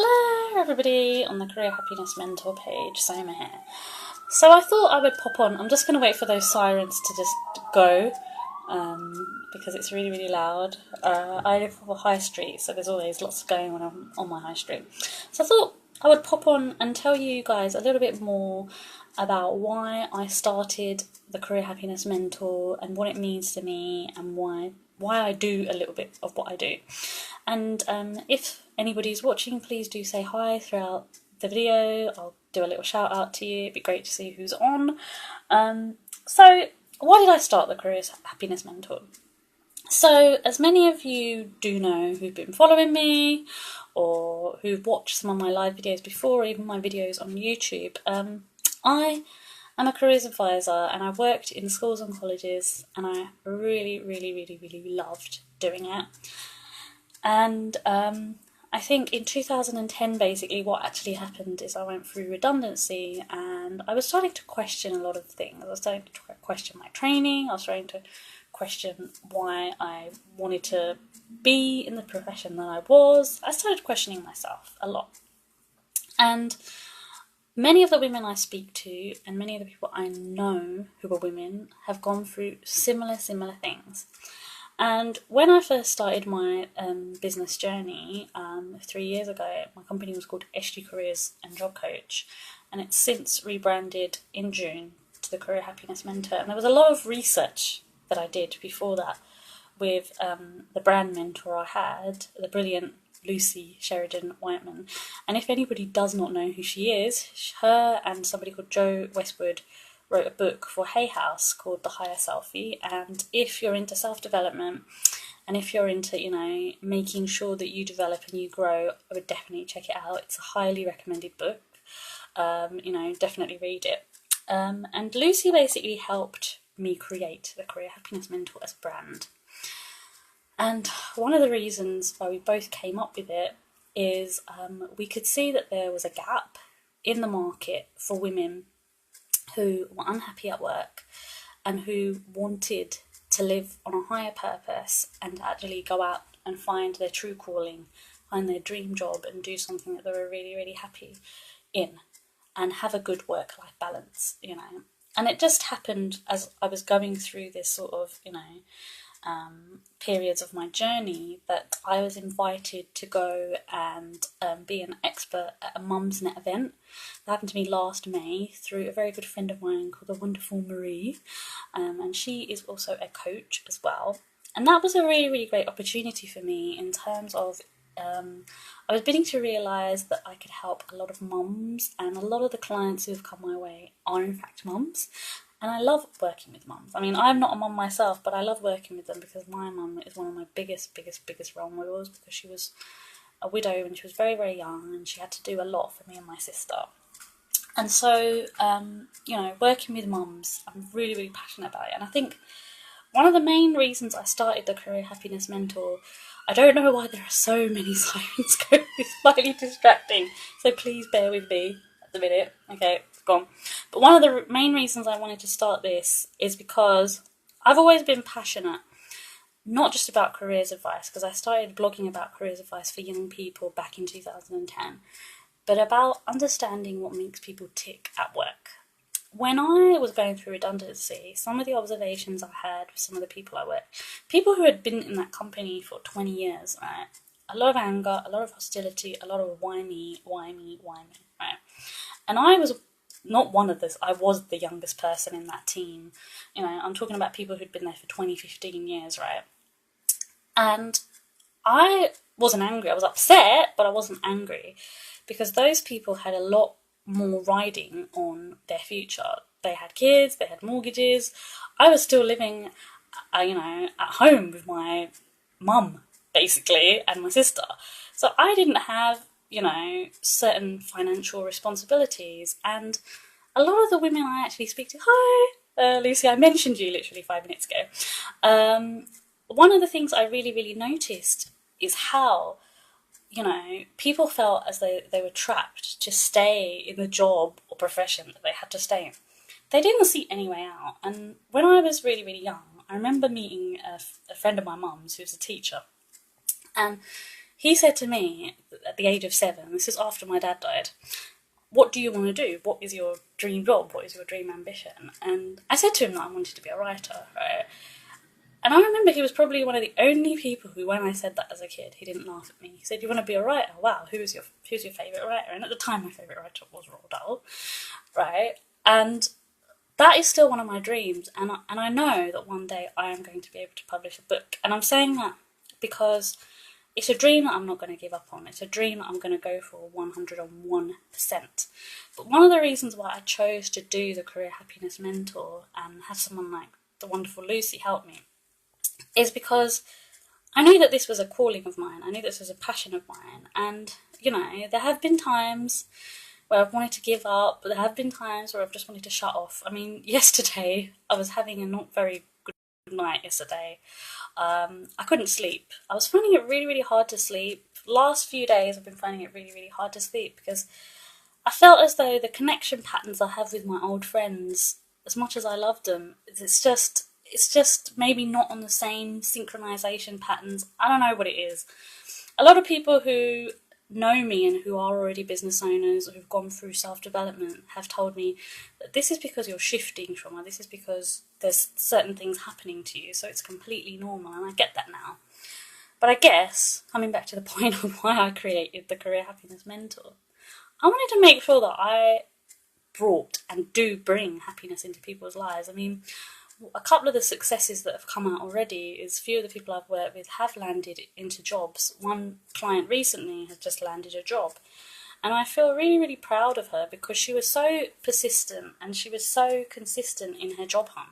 Hello everybody on the Career Happiness Mentor page, Soma here. So I thought I would pop on. I'm just going to wait for those sirens to just go because it's really, really loud. I live on a high street, so there's always lots going on my high street. So I thought I would pop on and tell you guys a little bit more about why I started the Career Happiness Mentor and what it means to me and why I do a little bit of what I do. And if anybody's watching, please do say hi throughout the video. I'll do a little shout out to you. It'd be great to see who's on. So why did I start the Career Happiness Mentor? So as many of you do know who've been following me or who've watched some of my live videos before, or even my videos on YouTube, I am a careers advisor and I worked in schools and colleges and I really, really, really, really loved doing it. And I think in 2010 basically what actually happened is I went through redundancy and I was starting to question a lot of things. I was starting to question my training, I was starting to question why I wanted to be in the profession that I was. I started questioning myself a lot. And many of the women I speak to and many of the people I know who are women have gone through similar things. And when I first started my business journey 3 years ago, my company was called SG Careers and Job Coach, and it's since rebranded in June to the Career Happiness Mentor. And there was a lot of research that I did before that with the brand mentor I had, the brilliant Lucy Sheridan Whiteman. And if anybody does not know who she is, her and somebody called Joe Westwood wrote a book for Hay House called The Higher Selfie. And if you're into self-development and if you're into, making sure that you develop and you grow, I would definitely check it out. It's a highly recommended book. Definitely read it. And Lucy basically helped me create the Career Happiness Mentor as a brand. And one of the reasons why we both came up with it is we could see that there was a gap in the market for women who were unhappy at work and who wanted to live on a higher purpose and actually go out and find their true calling, find their dream job and do something that they were really, really happy in and have a good work-life balance, And it just happened as I was going through this sort of, periods of my journey that I was invited to go and be an expert at a Mumsnet event. That happened to me last May through a very good friend of mine called the wonderful Marie, and she is also a coach as well. And that was a really, really great opportunity for me in terms of I was beginning to realise that I could help a lot of mums, and a lot of the clients who have come my way are in fact mums. And I love working with mums. I mean, I'm not a mum myself, but I love working with them because my mum is one of my biggest role models because she was a widow when she was very, very young and she had to do a lot for me and my sister. And so, working with mums, I'm really, really passionate about it. And I think one of the main reasons I started the Career Happiness Mentor, I don't know why there are so many sirens going, it's slightly distracting, so please bear with me at the minute. Okay, it's gone. But one of the main reasons I wanted to start this is because I've always been passionate, not just about careers advice, because I started blogging about careers advice for young people back in 2010, but about understanding what makes people tick at work. When I was going through redundancy, some of the observations I had with some of the people I worked, people who had been in that company for 20 years, right? A lot of anger, a lot of hostility, a lot of why me, right? And I was not one of this, I was the youngest person in that team. I'm talking about people who'd been there for 20, 15 years, right? And I wasn't angry, I was upset, but I wasn't angry because those people had a lot more riding on their future. They had kids, they had mortgages. I was still living, at home with my mum, basically, and my sister. So I didn't have, certain financial responsibilities. And a lot of the women I actually speak to, hi, Lucy, I mentioned you literally 5 minutes ago. One of the things I really, really noticed is how people felt as though they were trapped to stay in the job or profession that they had to stay in. They didn't see any way out. And when I was really, really young, I remember meeting a friend of my mum's who was a teacher. And he said to me at the age of 7, this is after my dad died, what do you want to do? What is your dream job? What is your dream ambition? And I said to him that I wanted to be a writer, right? And I remember he was probably one of the only people who, when I said that as a kid, he didn't laugh at me. He said, "You want to be a writer? Wow, who's your favourite writer?" And at the time, my favourite writer was Roald Dahl, right? And that is still one of my dreams. And I know that one day I am going to be able to publish a book. And I'm saying that because it's a dream that I'm not going to give up on. It's a dream that I'm going to go for 101%. But one of the reasons why I chose to do the Career Happiness Mentor and have someone like the wonderful Lucy help me is because I knew that this was a calling of mine. I knew this was a passion of mine. And, you know, there have been times where I've wanted to give up, but there have been times where I've just wanted to shut off. I mean, yesterday, I was having a not very good night yesterday. I couldn't sleep. I was finding it really, really hard to sleep. Last few days, I've been finding it really, really hard to sleep because I felt as though the connection patterns I have with my old friends, as much as I love them, it's just maybe not on the same synchronization patterns. I don't know what it is. A lot of people who know me and who are already business owners or who've gone through self-development have told me that this is because you're shifting trauma, this is because there's certain things happening to you, so it's completely normal, and I get that now. But I guess, coming back to the point of why I created the Career Happiness Mentor, I wanted to make sure that I brought and do bring happiness into people's lives. I mean, a couple of the successes that have come out already is few of the people I've worked with have landed into jobs. One client recently has just landed a job, and I feel really, really proud of her because she was so persistent and she was so consistent in her job hunt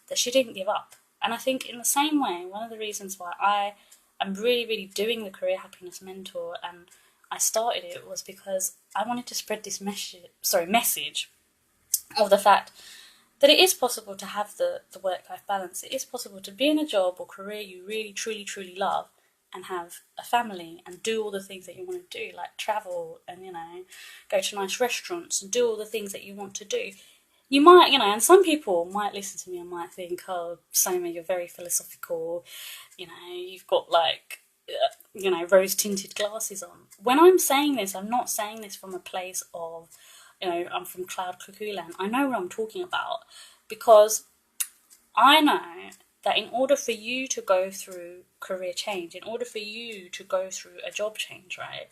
that she didn't give up. And I think in the same way, one of the reasons why I am really, really doing the Career Happiness Mentor and I started it was because I wanted to spread this message of the fact that it is possible to have the work-life balance. It is possible to be in a job or career you really, truly, truly love and have a family and do all the things that you want to do, like travel and, you know, go to nice restaurants and do all the things that you want to do. You might, you know, and some people might listen to me and might think, oh, Soma, you're very philosophical, you know, you've got like, you know, rose-tinted glasses on. When I'm saying this, I'm not saying this from a place of, you know, I'm from Cloud Cuckoo Land. I know what I'm talking about because I know that in order for you to go through career change, in order for you to go through a job change, right,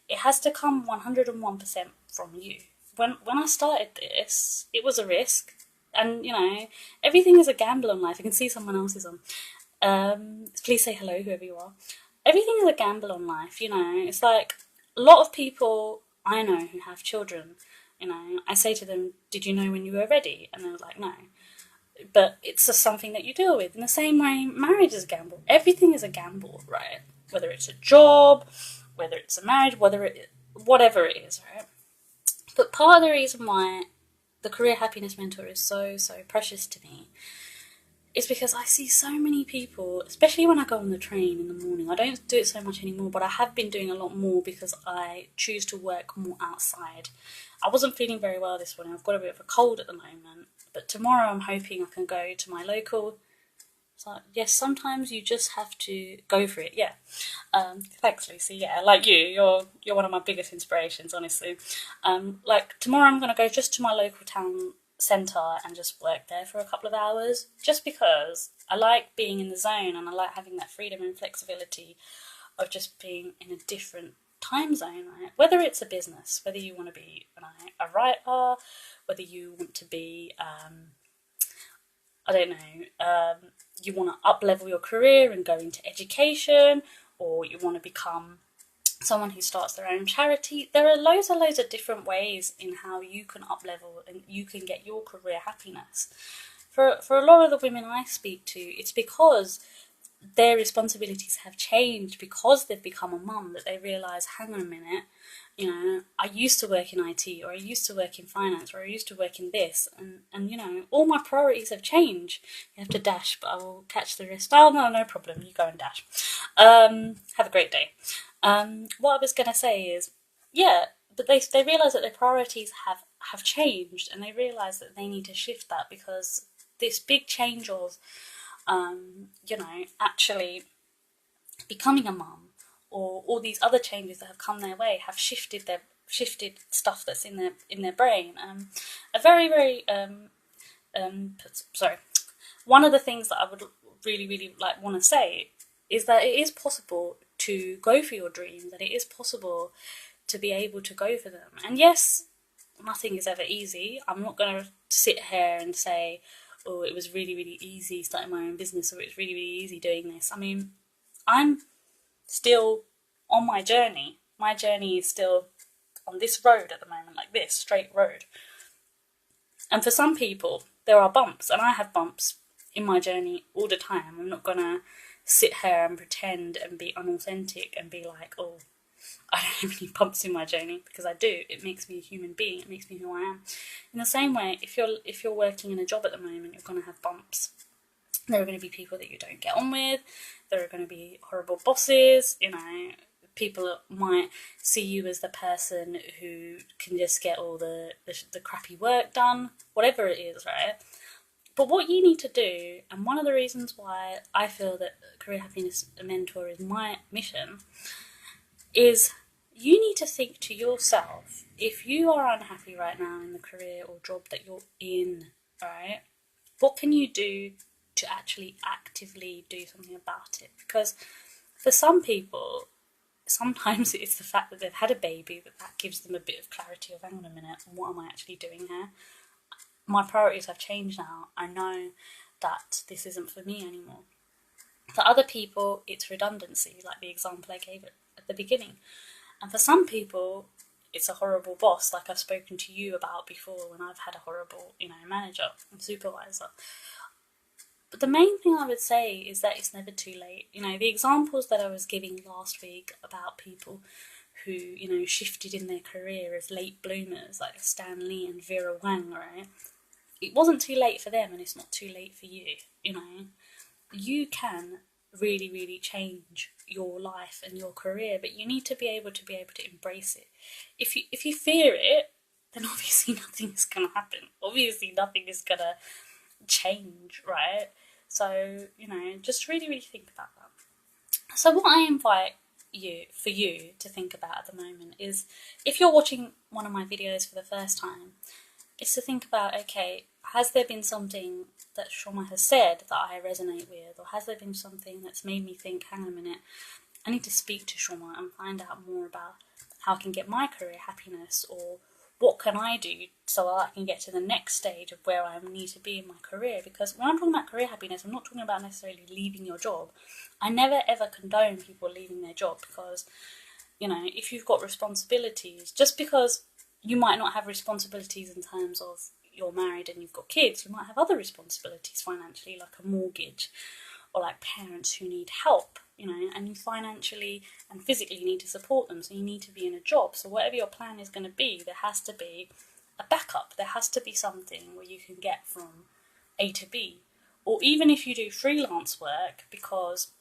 it has to come 101% from you. When I started this, it was a risk. And, you know, everything is a gamble in life. I can see someone else is on. Please say hello, whoever you are. Everything is a gamble on life, you know. It's like a lot of people I know who have children, you know, I say to them, did you know when you were ready? And they're like, no. But it's just something that you deal with. In the same way, marriage is a gamble. Everything is a gamble, right? Whether it's a job, whether it's a marriage, whatever it is, right? But part of the reason why the Career Happiness Mentor is so, so precious to me is because I see so many people, especially when I go on the train in the morning. I don't do it so much anymore, but I have been doing a lot more because I choose to work more outside. I wasn't feeling very well this morning. I've got a bit of a cold at the moment, but tomorrow I'm hoping I can go to my local. So yes, sometimes you just have to go for it. Yeah. Thanks, Lucy. Yeah, like you're one of my biggest inspirations, honestly. Like tomorrow I'm going to go just to my local town centre and just work there for a couple of hours, just because I like being in the zone and I like having that freedom and flexibility of just being in a different time zone, right? Whether it's a business, whether you want to be a writer, whether you want to be I don't know, you want to up-level your career and go into education, or you want to become someone who starts their own charity. There are loads of different ways in how you can up-level and you can get your career happiness. For a lot of the women I speak to, it's because their responsibilities have changed because they've become a mum, that they realise, hang on a minute, you know, I used to work in IT, or I used to work in finance, or I used to work in this, and you know, all my priorities have changed. You have to dash, but I will catch the rest. Oh, no problem, you go and dash. Have a great day. What I was going to say is, yeah, but they realise that their priorities have changed, and they realise that they need to shift that because this big change of you know, actually becoming a mum or all these other changes that have come their way have shifted stuff that's in their brain. A very very sorry. One of the things that I would really like want to say is that it is possible to go for your dreams, and it is possible to be able to go for them. And yes, nothing is ever easy. I'm not going to sit here and say, oh, it was really really easy starting my own business, or it's really really easy doing this. I mean, I'm still on my journey. My journey is still on this road at the moment, like this straight road. And for some people, there are bumps, and I have bumps in my journey all the time. I'm not gonna sit here and pretend and be unauthentic and be like, oh, I don't have any bumps in my journey, because I do. It makes me a human being. It makes me who I am. In the same way, if you're working in a job at the moment, you're gonna have bumps. There are going to be people that you don't get on with. There are going to be horrible bosses. You know, people might see you as the person who can just get all the crappy work done, whatever it is, right? But what you need to do, and one of the reasons why I feel that Career Happiness Mentor is my mission, is you need to think to yourself, if you are unhappy right now in the career or job that you're in, right, what can you do to actually actively do something about it? Because for some people, sometimes it's the fact that they've had a baby that gives them a bit of clarity of, hang on a minute, what am I actually doing here? My priorities have changed now. I know that this isn't for me anymore. For other people, it's redundancy, like the example I gave at the beginning. And for some people, it's a horrible boss, like I've spoken to you about before when I've had a horrible, manager and supervisor. But the main thing I would say is that it's never too late. The examples that I was giving last week about people who, shifted in their career as late bloomers, like Stan Lee and Vera Wang, right? It wasn't too late for them, and it's not too late for you, You can really, really change your life and your career, but you need to be able to embrace it. If you fear it, then obviously nothing is going to happen. Obviously nothing is going to change, right? So, just really, really think about that. So what I invite you to think about at the moment is, if you're watching one of my videos for the first time, is to think about, okay, has there been something that Shoma has said that I resonate with, or has there been something that's made me think, hang on a minute, I need to speak to Shoma and find out more about how I can get my career happiness, or what can I do so I can get to the next stage of where I need to be in my career? Because when I'm talking about career happiness, I'm not talking about necessarily leaving your job. I never ever condone people leaving their job, because, if you've got responsibilities, just because you might not have responsibilities in terms of you're married and you've got kids, you might have other responsibilities financially, like a mortgage, or like parents who need help, and you financially and physically need to support them, so you need to be in a job. So whatever your plan is going to be, there has to be a backup. There has to be something where you can get from A to B. Or even if you do freelance work, because,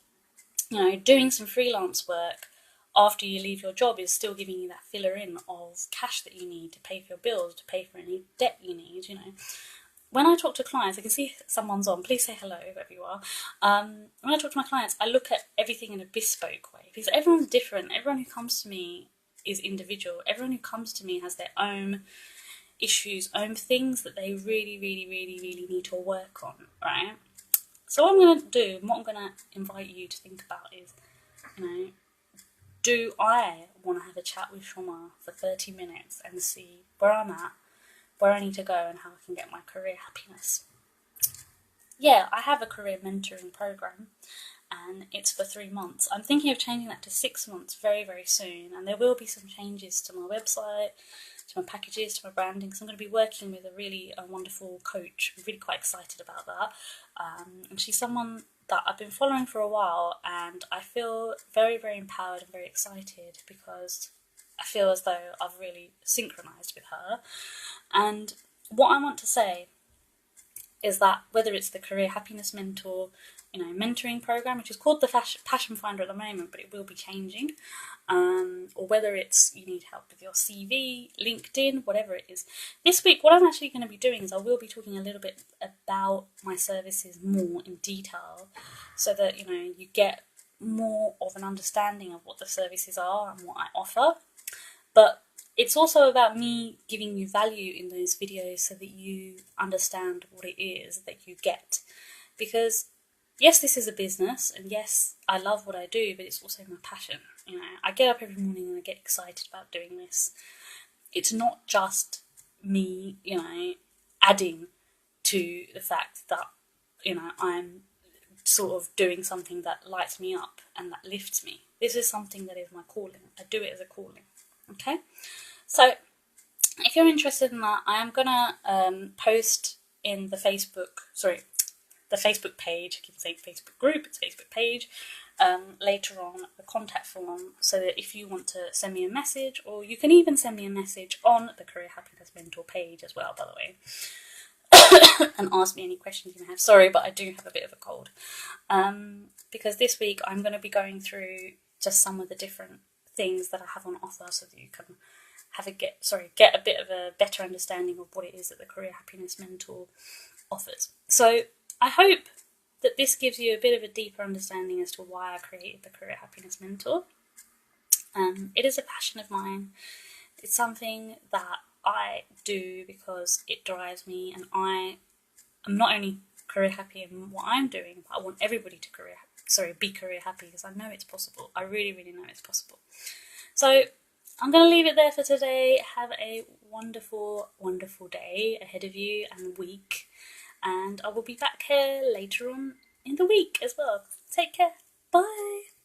doing some freelance work after you leave your job is still giving you that filler in of cash that you need to pay for your bills, to pay for any debt you need, When I talk to clients, I can see someone's on, please say hello, whoever you are. When I talk to my clients, I look at everything in a bespoke way, because everyone's different. Everyone who comes to me is individual. Everyone who comes to me has their own issues, own things that they really, really, really, really need to work on, right? So what I'm going to do, and what I'm going to invite you to think about is, do I want to have a chat with Shoma for 30 minutes and see where I'm at, where I need to go, and how I can get my career happiness? Yeah, I have a career mentoring program, and it's for 3 months. I'm thinking of changing that to 6 months very, very soon, and there will be some changes to my website, to my packages, to my branding, because I'm going to be working with a really wonderful coach. I'm really quite excited about that, and she's someone that I've been following for a while, and I feel very, very empowered and very excited, because I feel as though I've really synchronized with her. And what I want to say is that whether it's the Career Happiness Mentor, mentoring program, which is called the Passion Finder at the moment, but it will be changing, or whether it's you need help with your CV, LinkedIn, whatever it is. This week, what I'm actually going to be doing is I will be talking a little bit about my services more in detail, so that you get more of an understanding of what the services are and what I offer. But it's also about me giving you value in those videos so that you understand what it is that you get. Because yes, this is a business, and yes, I love what I do, but it's also my passion. You know, I get up every morning and I get excited about doing this. It's not just me, you know, adding to the fact that, you know, I'm sort of doing something that lights me up and that lifts me. This is something that is my calling. I do it as a calling. Okay? So, if you're interested in that, I am gonna post in the Facebook page. I keep saying Facebook group, it's Facebook page. Later on, the contact form, so that if you want to send me a message, or you can even send me a message on the Career Happiness Mentor page as well, by the way, and ask me any questions you may have. Sorry, but I do have a bit of a cold. Because this week I'm going to be going through just some of the different things that I have on offer, so that you can get a bit of a better understanding of what it is that the Career Happiness Mentor offers. So I hope that this gives you a bit of a deeper understanding as to why I created the Career Happiness Mentor. It is a passion of mine. It's something that I do because it drives me, and I am not only career happy in what I'm doing, but I want everybody to be career happy, because I know it's possible. I really, really know it's possible. So I'm going to leave it there for today. Have a wonderful, wonderful day ahead of you and week. And I will be back here later on in the week as well. Take care. Bye.